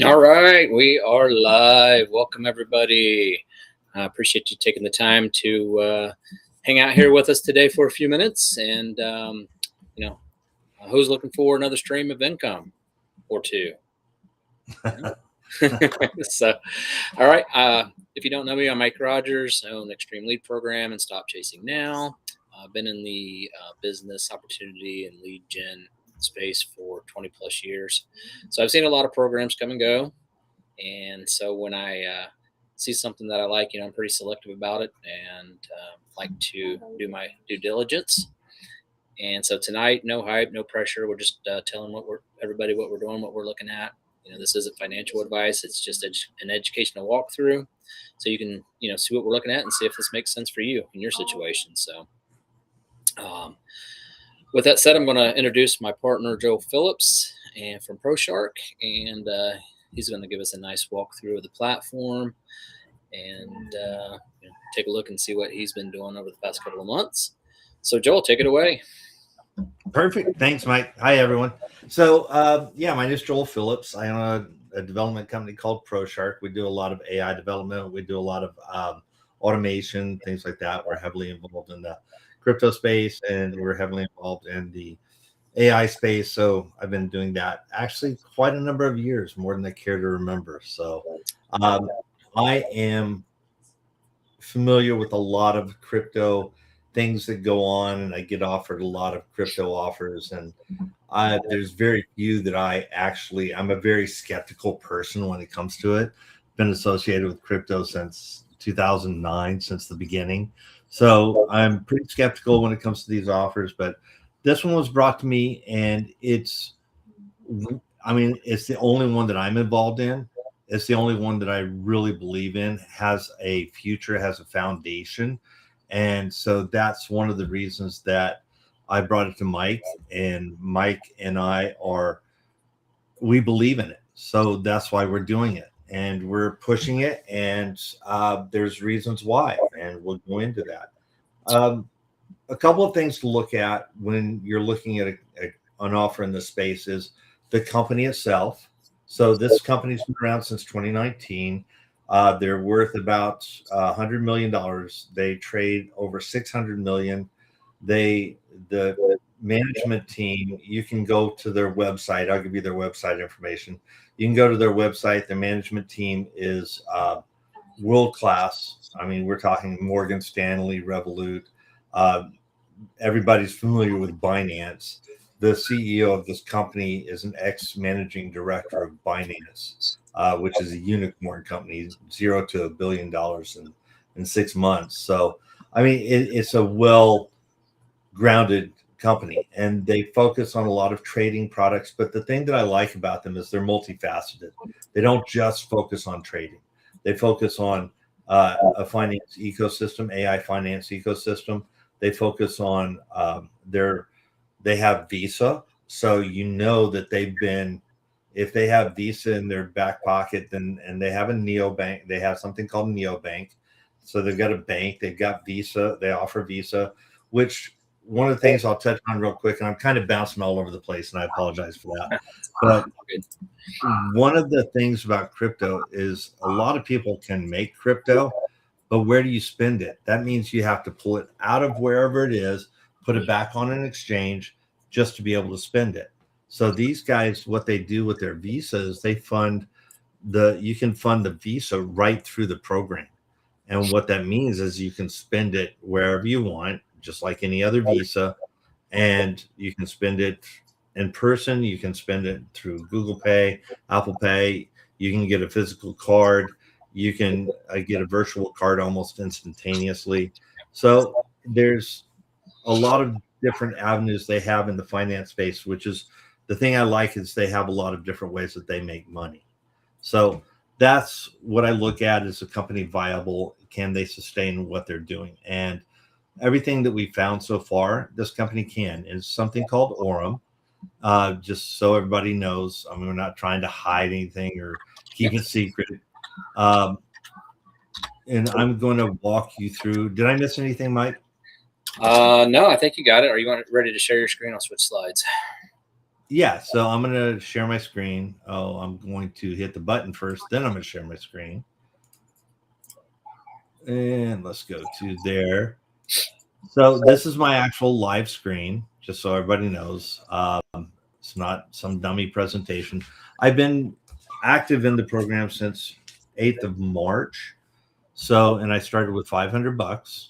All right, we are live. Welcome, everybody. I appreciate you taking the time to hang out here with us today for a few minutes. And, who's looking for another stream of income or two? So, all right. If you don't know me, I'm Mike Rogers. I own the Extreme Lead Program and Stop Chasing Now. I've been in the business opportunity and lead gen space for 20 plus years. So I've seen a lot of programs come and go. And so when I see something that I like, I'm pretty selective about it and like to do my due diligence. And so tonight, no hype, no pressure. We're just telling everybody what we're doing, what we're looking at. This isn't financial advice. It's just an educational walkthrough. So you can, see what we're looking at and see if this makes sense for you in your situation. So with that said, I'm going to introduce my partner, Joe Phillips, and from ProShark. And he's going to give us a nice walkthrough of the platform and take a look and see what he's been doing over the past couple of months. So, Joel, take it away. Perfect. Thanks, Mike. Hi, everyone. So, my name is Joel Phillips. I own a development company called ProShark. We do a lot of AI development. We do a lot of automation, things like that. We're heavily involved in the crypto space, and we're heavily involved in the AI space. So I've been doing that actually quite a number of years, more than I care to remember. So I am familiar with a lot of crypto things that go on, and I get offered a lot of crypto offers, and there's very few that I'm a very skeptical person when it comes to it. Been associated with crypto since 2009, since the beginning. So I'm pretty skeptical when it comes to these offers, but this one was brought to me, and it's the only one that I'm involved in. It's the only one that I really believe in, has a future, has a foundation. And so that's one of the reasons that I brought it to Mike, and Mike and we believe in it. So that's why we're doing it, and we're pushing it. And there's reasons why, and we'll go into that. A couple of things to look at when you're looking at an offer in this space is the company itself. So this company's been around since 2019. They're worth about $100 million. They trade over 600 million. The management team, you can go to their website. I'll give you their website information. You can go to their website. The management team is world class. I mean, we're talking Morgan Stanley, Revolut. Everybody's familiar with Binance. The CEO of this company is an ex-managing director of Binance, which is a unicorn company, $0 to $1 billion in 6 months. So, I mean, it's a well-grounded company, and they focus on a lot of trading products. But the thing that I like about them is they're multifaceted. They don't just focus on trading. They focus on a finance ecosystem, AI finance ecosystem. They focus on they have Visa. So that if they have Visa in their back pocket, and they have a neobank, they have something called neobank. So they've got a bank, they've got Visa, they offer Visa, which one of the things I'll touch on real quick, and I'm kind of bouncing all over the place, and I apologize for that. But one of the things about crypto is a lot of people can make crypto, but where do you spend it? That means you have to pull it out of wherever it is, put it back on an exchange just to be able to spend it. So these guys, what they do with their Visa is you can fund the Visa right through the program. And what that means is you can spend it wherever you want, just like any other Visa, and you can spend it in person. You can spend it through Google Pay, Apple Pay. You can get a physical card. You can get a virtual card almost instantaneously. So there's a lot of different avenues they have in the finance space, which is the thing I like, is they have a lot of different ways that they make money. So that's what I look at. Is a company viable? Can they sustain what they're doing? And everything that we found so far, this company can. It's something called Orem. Just so everybody knows, I mean, we're not trying to hide anything or keep it secret. And I'm going to walk you through. Did I miss anything, Mike? No, I think you got it. Are you ready to share your screen? I'll switch slides. Yeah, so I'm going to share my screen. Oh, I'm going to hit the button first, then I'm going to share my screen. And let's go to there. So this is my actual live screen, just so everybody knows. It's not some dummy presentation. I've been active in the program since 8th of March. So, and I started with 500 bucks.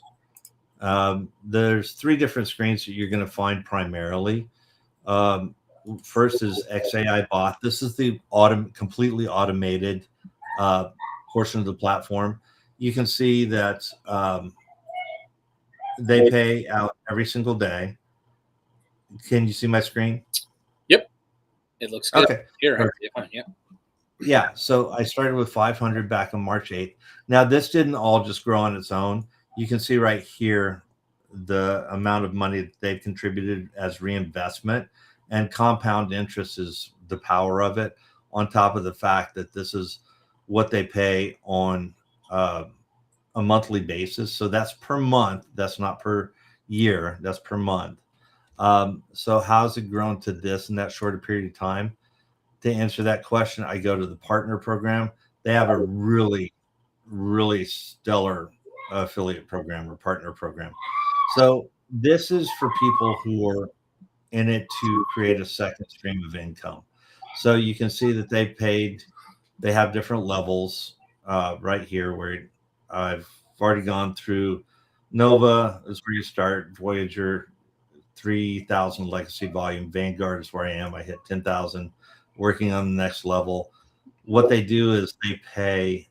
There's three different screens that you're going to find primarily. Um, First is XAI bot. This is the completely automated uh, portion of the platform. You can see that they pay out every single day. Can you see my screen? Yep, it looks good Okay. here. I see it fine. Yep. Yeah. So I started with 500 back on March 8th. Now, this didn't all just grow on its own. You can see right here the amount of money that they've contributed as reinvestment, and compound interest is the power of it, on top of the fact that this is what they pay on uh, a monthly basis. So that's per month. That's not per year. That's per month. So how's it grown to this in that shorter period of time? To answer that question, I go to the partner program. They have a really, really stellar affiliate program or partner program. So this is for people who are in it to create a second stream of income. So you can see that they have different levels right here where I've already gone through. Nova is where you start, Voyager 3,000 legacy volume, Vanguard is where I am. I hit 10,000, working on the next level. What they do is they pay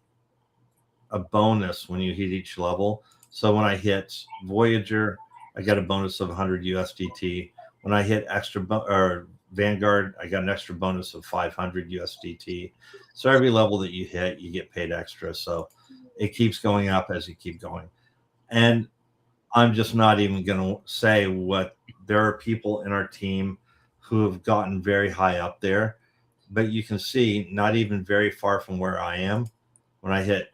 a bonus when you hit each level. So when I hit Voyager, I got a bonus of 100 USDT. When I hit or Vanguard, I got an extra bonus of 500 USDT. So every level that you hit, you get paid extra. So it keeps going up as you keep going. And I'm just not even going to say what there are people in our team who have gotten very high up there, but you can see not even very far from where I am. When I hit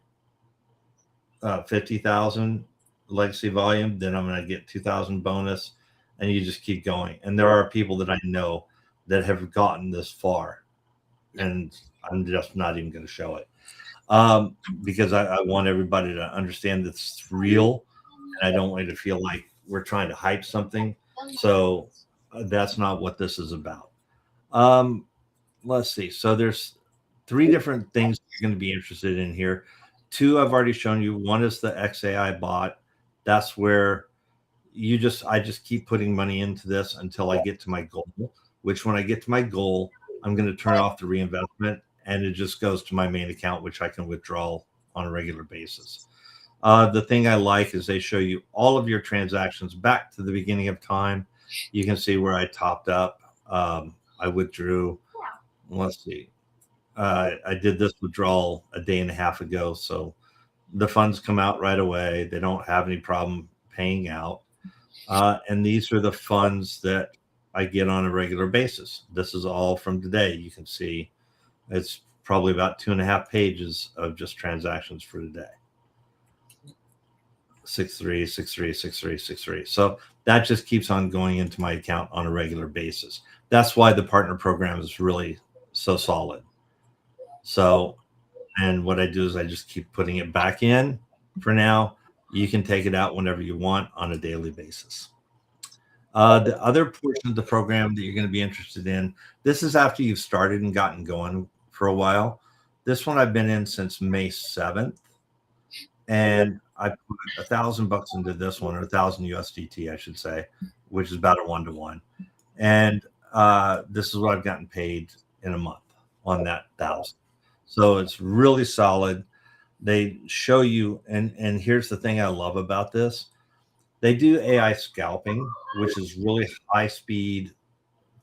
50,000 legacy volume, then I'm going to get 2,000 bonus, and you just keep going. And there are people that I know that have gotten this far, and I'm just not even going to show it because I want everybody to understand that it's real, and I don't want you to feel like we're trying to hype something. So that's not what this is about. Let's see. So there's three different things you're going to be interested in here. Two I've already shown you. One is the XAI bot. That's where I just keep putting money into this until I get to my goal, which when I get to my goal, I'm going to turn off the reinvestment and it just goes to my main account, which I can withdraw on a regular basis. The thing I like is they show you all of your transactions back to the beginning of time. You can see where I topped up. I withdrew. Let's see. I did this withdrawal a day and a half ago, so the funds come out right away. They don't have any problem paying out. And these are the funds that I get on a regular basis. This is all from today. You can see it's probably about 2.5 pages of just transactions for today. 63, 63, 63, 63. So that just keeps on going into my account on a regular basis. That's why the partner program is really so solid. So, and what I do is I just keep putting it back in for now. You can take it out whenever you want on a daily basis. The other portion of the program that you're going to be interested in, this is after you've started and gotten going for a while. This one I've been in since May 7th. And I put $1,000 into this one, or 1,000 USDT, I should say, which is about a 1-to-1. And this is what I've gotten paid in a month on that 1,000. So it's really solid. They show you, and here's the thing I love about this. They do AI scalping, which is really high speed,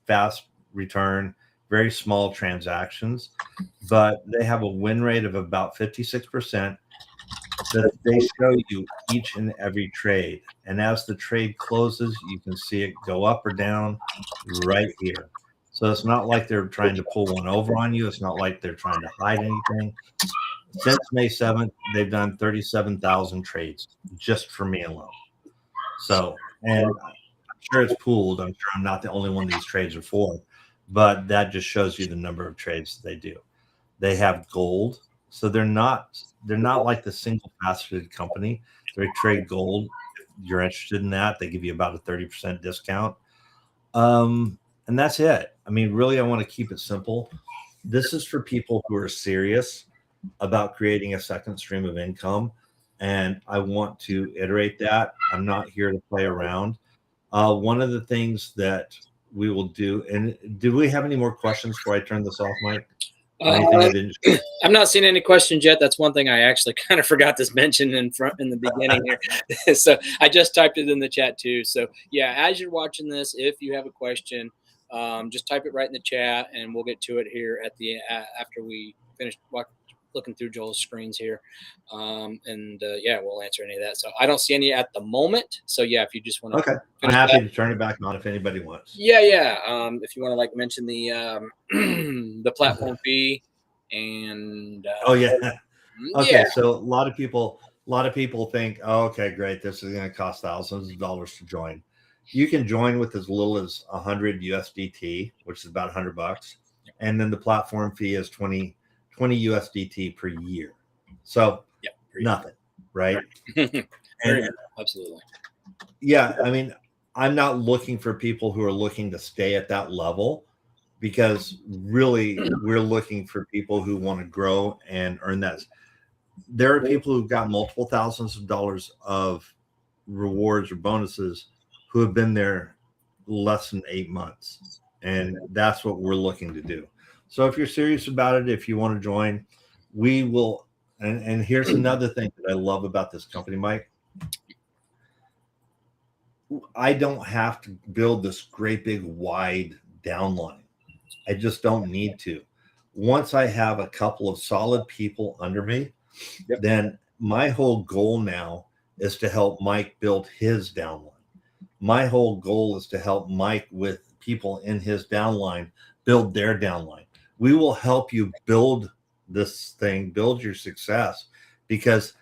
fast return, very small transactions, but they have a win rate of about 56%. That they show you each and every trade. And as the trade closes, you can see it go up or down right here. So it's not like they're trying to pull one over on you. It's not like they're trying to hide anything. Since May 7th, they've done 37,000 trades just for me alone. So, and I'm sure it's pooled. I'm sure I'm not the only one these trades are for, but that just shows you the number of trades they do. They have gold, so they're not like the single faceted company. They trade gold. If you're interested in that, they give you about a 30% discount. And that's it. I mean, really, I want to keep it simple. This is for people who are serious about creating a second stream of income. And I want to iterate that. I'm not here to play around. One of the things that we will do, and do we have any more questions before I turn this off, Mike? Or anything Uh, I didn't? I've not seen any questions yet. That's one thing I actually kind of forgot to mention in the beginning here. So I just typed it in the chat too. So yeah, as you're watching this, if you have a question, just type it right in the chat, and we'll get to it here at the after we finish looking through Joel's screens here. Yeah, we'll answer any of that. So I don't see any at the moment. So yeah, if you just want to Okay. I'm finish happy that. to turn it back on if anybody wants. Yeah. If you want to like mention the the platform fee and Oh yeah. yeah, Okay. So a lot of people think, oh, okay, great. This is going to cost thousands of dollars to join. You can join with as little as 100 USDT, which is about $100, and then the platform fee is 20 USDT per year. So yeah, nothing, right? very And absolutely. yeah, I mean, I'm not looking for people who are looking to stay at that level, because really we're looking for people who want to grow and earn that. There are people who've got multiple thousands of dollars of rewards or bonuses who have been there less than 8 months. And that's what we're looking to do. So if you're serious about it, if you want to join, we will. And here's another thing that I love about this company, Mike. I don't have to build this great big wide downline. I just don't need to. Once I have a couple of solid people under me, Yep. then my whole goal now is to help Mike build his downline. My whole goal is to help Mike with people in his downline build their downline. We will help you build this thing, build your success, because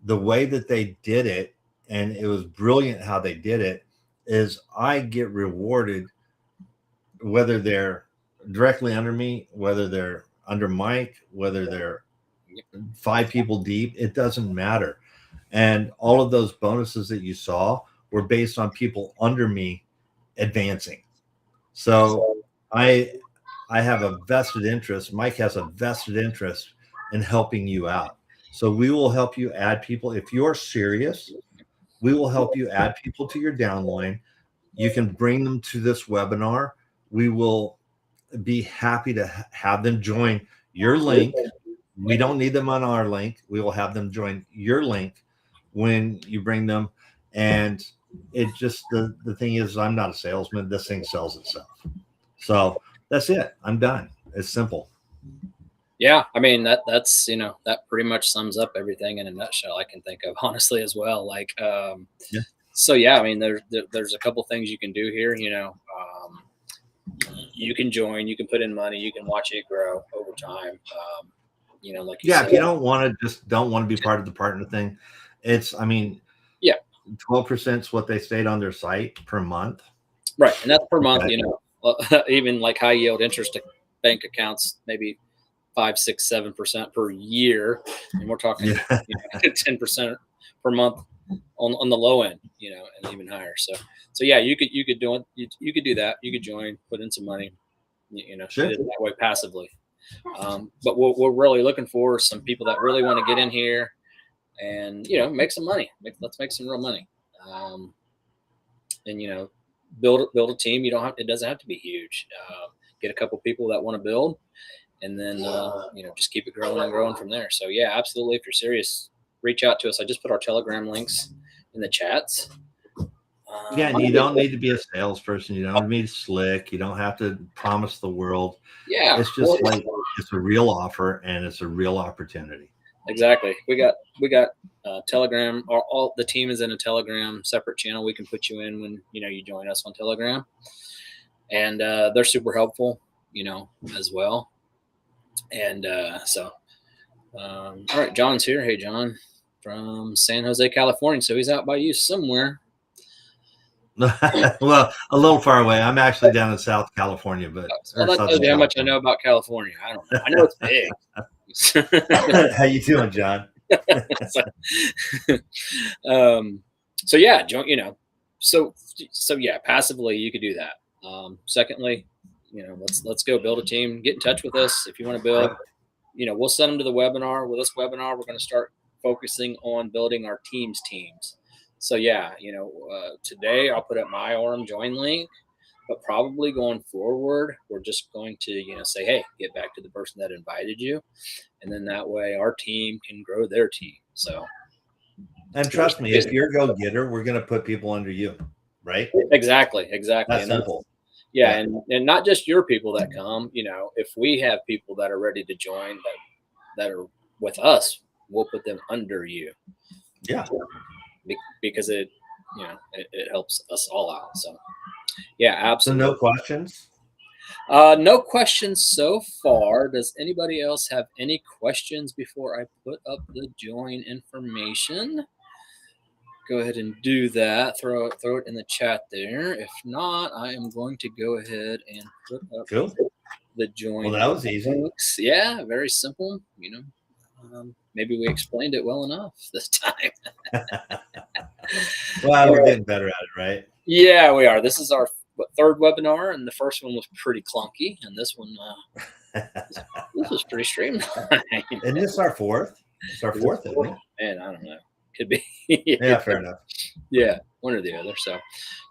the way that they did it, and it was brilliant how they did it, is I get rewarded whether they're directly under me, whether they're under Mike, whether they're 5 people deep, it doesn't matter. And all of those bonuses that you saw were based on people under me advancing. So I I have a vested interest. Mike has a vested interest in helping you out. So we will help you add people. If you're serious, we will help you add people to your downline. You can bring them to this webinar. We will be happy to have them join your link. We don't need them on our link. We will have them join your link when you bring them. And it just, the thing is, I'm not a salesman. This thing sells itself. So that's it. I'm done. It's simple. Yeah, I mean that's that pretty much sums up everything in a nutshell I can think of, honestly, as well. Like Yeah. so yeah, I mean there's a couple things you can do here. You can join, you can put in money, you can watch it grow over time. Like you Yeah. said. If you don't want to be part of the partner thing, I mean, Yeah. 12% is what they stayed on their site per month. Right, and that's per month. Okay. Even like high yield interest bank accounts, maybe 5, 6, 7% per year, and we're talking Yeah. 10% per month on the low end, and even higher. So yeah, you could do it. You could do that. You could join, put in some money, Sure. do it that way passively. But what we're really looking for is some people that really want to get in here and make some money. Let's make some real money. And build a team. You don't have. It doesn't have to be huge. Get a couple people that want to build, and then just keep it growing and growing from there. So yeah, absolutely. If you're serious, reach out to us. I just put our Telegram links in the chats. Yeah, and you don't need to be a salesperson. You don't need to be slick. You don't have to promise the world. Yeah, It's just like, it's a real offer and it's a real opportunity. exactly. We got Telegram. All the team is in a Telegram separate channel. We can put you in when you join us on Telegram, and they're super helpful, as well. And all right, John's here. Hey, John, from San Jose, California. So he's out by you somewhere. Well, a little far away. I'm actually down in South California, but Well, or that Southern tells you how much I California. know about California. I don't know. I know it's big. How you doing, John? So, so yeah, so yeah, passively you could do that. Secondly, let's go build a team. Get in touch with us if you want to build. Yep. We'll send them to the webinar. With this webinar, we're going to start focusing on building our teams. So yeah, today I'll put up my Orem join link, but probably going forward, we're just going to say, hey, get back to the person that invited you, and then that way our team can grow their team. So. And trust me, if you're a go-getter, we're going to put people under you, right? Exactly. That's And simple. yeah, and not just your people that come. If we have people that are ready to join that are with us, we'll put them under you. Yeah. Because it helps us all out. So yeah, absolutely. So no questions? No questions so far. Does anybody else have any questions before I put up the join information? Go ahead and do that. Throw it in the chat there. If not, I am going to go ahead and put up the join. Well, that was easy. Links. Yeah, very simple. Maybe we explained it well enough this time. Well, we're getting better at it, right? Yeah, we are. This is our third webinar, and the first one was pretty clunky, and this one, this was pretty streamlined. Isn't this our fourth? It's our fourth, isn't it? Man, I don't know. Could be. Yeah, fair enough. Yeah, one or the other. So,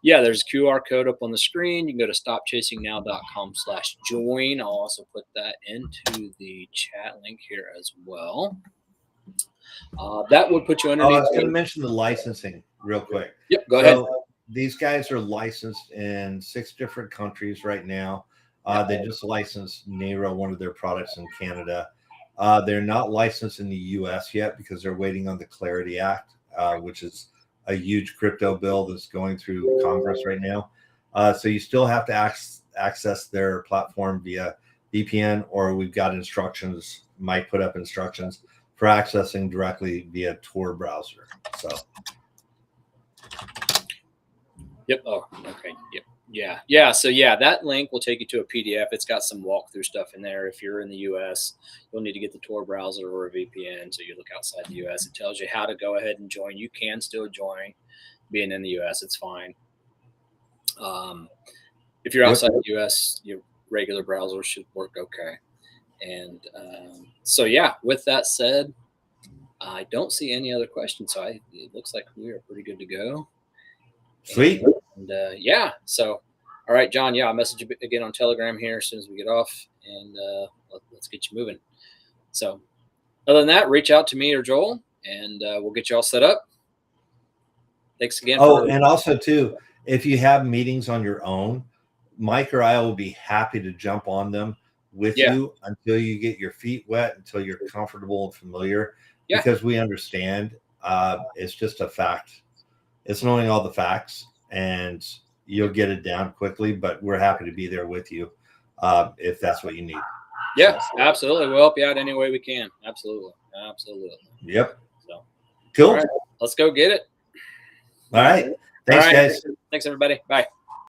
yeah, there's a QR code up on the screen. You can go to stopchasingnow.com/join. I'll also put that into the chat link here as well. That would put you underneath. I was going to mention the licensing real quick. Yep, go ahead. These guys are licensed in 6 different countries right now. They just licensed Nero, one of their products, in Canada. They're not licensed in the U.S. yet because they're waiting on the Clarity Act, which is a huge crypto bill that's going through Congress right now. So you still have to access their platform via VPN, or we've got instructions. Mike put up instructions for accessing directly via Tor browser. So. Yep. Oh, okay. Yep. Yeah. So yeah, that link will take you to a PDF. It's got some walkthrough stuff in there. If you're in the US, you'll need to get the Tor browser or a VPN. So you look outside the US. It tells you how to go ahead and join. You can still join being in the US. It's fine. If you're outside the US, your regular browser should work okay. And so yeah, with that said, I don't see any other questions. So it looks like we are pretty good to go. Sweet. And yeah, so all right, John. Yeah, I'll message you again on Telegram here as soon as we get off, and let's get you moving. So, other than that, reach out to me or Joel, and we'll get you all set up. Thanks again. And also too, if you have meetings on your own, Mike or I will be happy to jump on them with you until you get your feet wet, until you're comfortable and familiar. Because we understand it's just a fact. It's knowing all the facts, and you'll get it down quickly, but we're happy to be there with you if that's what you need. Yeah, absolutely. We'll help you out any way we can. Absolutely. Yep. So cool. All right, let's go get it. All right. Thanks, guys. Thanks, everybody. Bye.